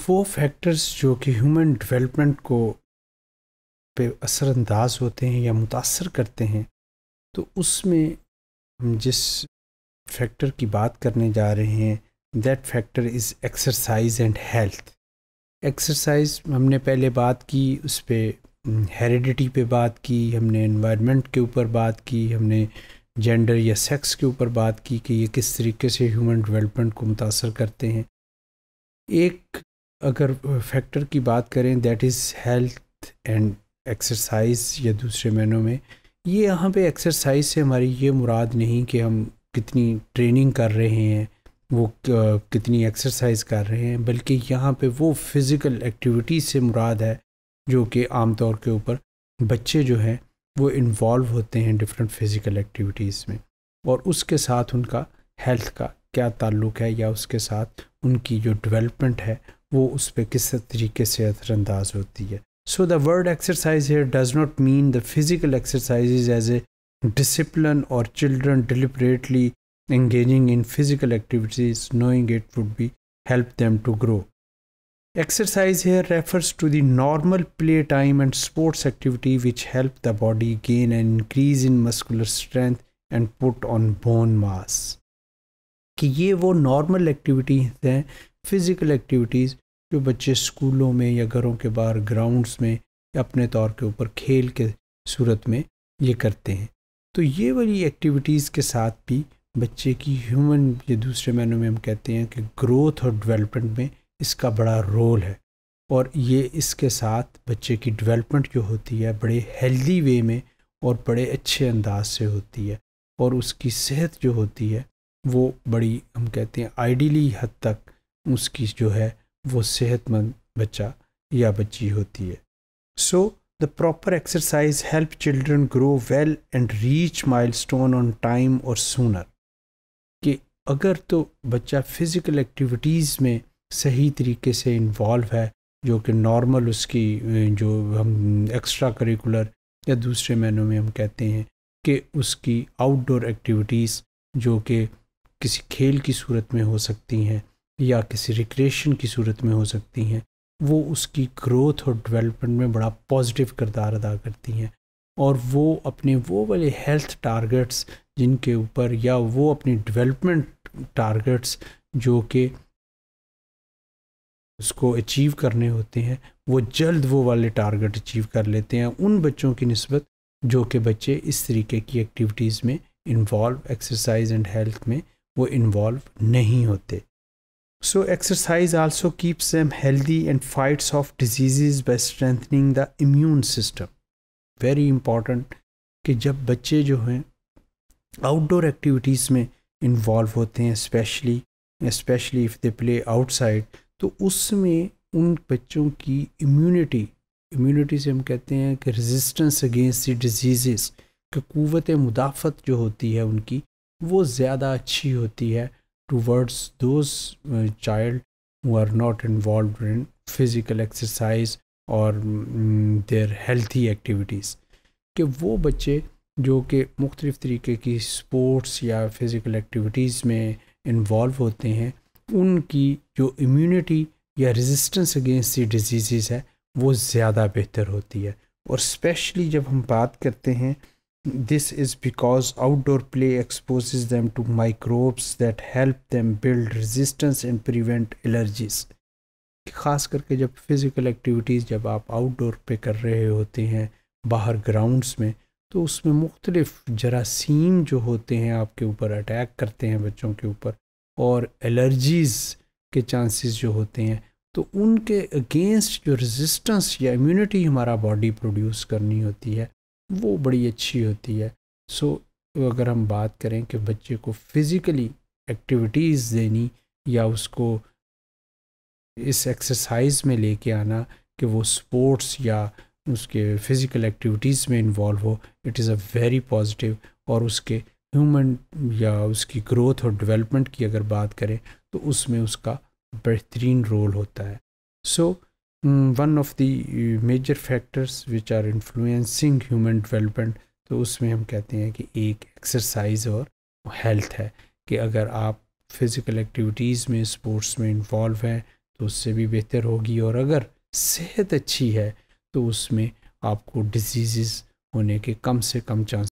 وہ فیکٹرز جو کہ ہیومن ڈیولپمنٹ کو پہ اثر انداز ہوتے ہیں یا متاثر کرتے ہیں، تو اس میں ہم جس فیکٹر کی بات کرنے جا رہے ہیں that factor is exercise and health. Exercise ہم نے پہلے بات کی، اس پہ ہیریڈیٹی پہ بات کی، ہم نے انوائرمنٹ کے اوپر بات کی، ہم نے جینڈر یا سیکس کے اوپر بات کی کہ یہ کس طریقے سے ہیومن ڈیولپمنٹ کو متاثر کرتے ہیں. ایک اگر فیکٹر کی بات کریں that is health and exercise, یا دوسرے معنوں میں یہ یہاں پہ ایکسرسائز سے ہماری یہ مراد نہیں کہ ہم کتنی ٹریننگ کر رہے ہیں، وہ کتنی ایکسرسائز کر رہے ہیں، بلکہ یہاں پہ وہ فزیکل ایکٹیویٹیز سے مراد ہے جو کہ عام طور کے اوپر بچے جو ہیں وہ انوالو ہوتے ہیں ڈفرینٹ فزیکل ایکٹیویٹیز میں، اور اس کے ساتھ ان کا ہیلتھ کا کیا تعلق ہے، یا اس کے ساتھ ان کی جو ڈیولپمنٹ ہے وہ اس پہ کس طریقے سے اثر انداز ہوتی ہے. So the word exercise here does not mean the physical exercises as a discipline or children deliberately engaging in physical activities knowing it would be help them to grow. Exercise here refers to the normal play time and sports activity which help the body gain an increase in muscular strength and put on bone mass. کہ یہ وہ normal activities ہیں، physical activities جو بچے اسکولوں میں یا گھروں کے باہر گراؤنڈس میں اپنے طور کے اوپر کھیل کے صورت میں یہ کرتے ہیں. تو یہ والی ایکٹیویٹیز کے ساتھ بھی بچے کی ہیومن، یہ دوسرے معنوں میں ہم کہتے ہیں کہ گروتھ اور ڈیولپمنٹ میں اس کا بڑا رول ہے، اور یہ اس کے ساتھ بچے کی ڈیولپمنٹ جو ہوتی ہے بڑے ہیلدی وے میں اور بڑے اچھے انداز سے ہوتی ہے، اور اس کی صحت جو ہوتی ہے وہ بڑی ہم کہتے ہیں آئیڈیلی حد تک اس کی جو ہے وہ صحت مند بچہ یا بچی ہوتی ہے. So the proper exercise help children grow well and reach milestone on time اور سونر. کہ اگر تو بچہ فزیکل ایکٹیویٹیز میں صحیح طریقے سے انوالو ہے، جو کہ نارمل اس کی جو ہم ایکسٹرا کریکولر یا دوسرے معنوں میں ہم کہتے ہیں کہ اس کی آؤٹ ڈور ایکٹیویٹیز جو کہ کسی کھیل کی صورت میں ہو سکتی ہیں یا کسی ریکریشن کی صورت میں ہو سکتی ہیں، وہ اس کی گروتھ اور ڈیولپمنٹ میں بڑا پازیٹیو کردار ادا کرتی ہیں، اور وہ اپنے وہ والے ہیلتھ ٹارگٹس جن کے اوپر، یا وہ اپنی ڈیولپمنٹ ٹارگٹس جو کہ اس کو اچیو کرنے ہوتے ہیں، وہ جلد وہ والے ٹارگٹ اچیو کر لیتے ہیں ان بچوں کی نسبت جو کہ بچے اس طریقے کی ایکٹیویٹیز میں انوالو، ایکسرسائز اینڈ ہیلتھ میں وہ انوالو نہیں ہوتے. So exercise also keeps them healthy and fights off diseases by strengthening the immune system. Very important کہ جب بچے جو ہیں آؤٹ ڈور ایکٹیویٹیز میں انوالو ہوتے ہیں، especially if they play outside، تو اس میں ان بچوں کی امیونٹی سے ہم کہتے ہیں کہ ریزسٹنس اگینسٹ دی ڈیزیزز، کہ قوت مدافعت جو ہوتی ہے ان کی وہ زیادہ اچھی ہوتی ہے towards those child who are not involved in physical exercise or their healthy activities. کہ وہ بچے جو کہ مختلف طریقے کی سپورٹس یا فزیکل ایکٹیویٹیز میں انوالو ہوتے ہیں، ان کی جو امیونٹی یا ریزسٹنس اگینسٹ دی ڈیزیزز ہے وہ زیادہ بہتر ہوتی ہے. اور اسپیشلی جب ہم بات کرتے ہیں this is because outdoor play exposes them to microbes that help them build resistance and prevent allergies. خاص کر کے جب فزیکل ایکٹیویٹیز جب آپ آؤٹ ڈور پہ کر رہے ہوتے ہیں باہر گراؤنڈس میں، تو اس میں مختلف جراثیم جو ہوتے ہیں آپ کے اوپر اٹیک کرتے ہیں بچوں کے اوپر، اور الرجیز کے چانسز جو ہوتے ہیں، تو ان کے اگینسٹ جو ریزسٹنس یا امیونٹی ہمارا باڈی پروڈیوس کرنی ہوتی ہے وہ بڑی اچھی ہوتی ہے. سو اگر ہم بات کریں کہ بچے کو فزیکلی ایکٹیویٹیز دینی یا اس کو اس ایکسرسائز میں لے کے آنا کہ وہ سپورٹس یا اس کے فزیکل ایکٹیویٹیز میں involve who, it is a very positive. اور اس کے ہیومن یا اس کی گروتھ اور ڈیولپمنٹ کی اگر بات کریں تو اس میں اس کا بہترین رول ہوتا ہے. سو one of the major factors which are influencing human development، تو اس میں ہم کہتے ہیں کہ ایک ایکسرسائز اور ہیلتھ ہے. کہ اگر آپ فزیکل ایکٹیویٹیز میں، اسپورٹس میں انوالو ہیں تو اس سے بھی بہتر ہوگی، اور اگر صحت اچھی ہے تو اس میں آپ کو ڈیزیزز ہونے کے کم سے کم چانس